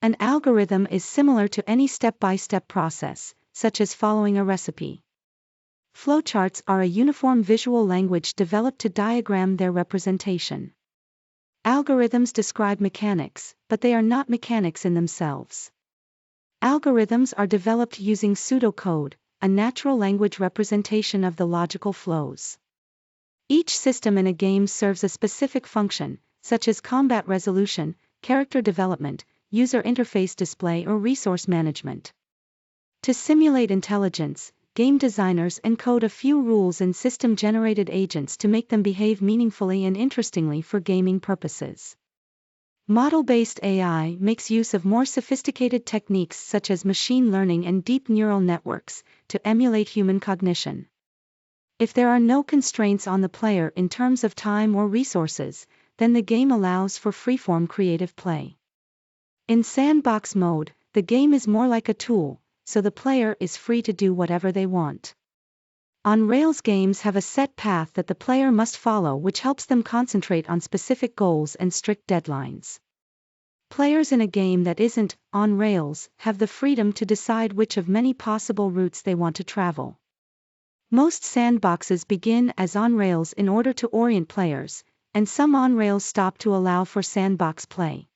An algorithm is similar to any step-by-step process, such as following a recipe. Flowcharts are a uniform visual language developed to diagram their representation. Algorithms describe mechanics, but they are not mechanics in themselves. Algorithms are developed using pseudocode, a natural language representation of the logical flows. Each system in a game serves a specific function, such as combat resolution, character development, user interface display, or resource management. To simulate intelligence, game designers encode a few rules in system-generated agents to make them behave meaningfully and interestingly for gaming purposes. Model-based AI makes use of more sophisticated techniques such as machine learning and deep neural networks to emulate human cognition. If there are no constraints on the player in terms of time or resources, then the game allows for freeform creative play. In sandbox mode, the game is more like a tool, so the player is free to do whatever they want. On-rails games have a set path that the player must follow, which helps them concentrate on specific goals and strict deadlines. Players in a game that isn't on rails have the freedom to decide which of many possible routes they want to travel. Most sandboxes begin as on-rails in order to orient players, and some on-rails stop to allow for sandbox play.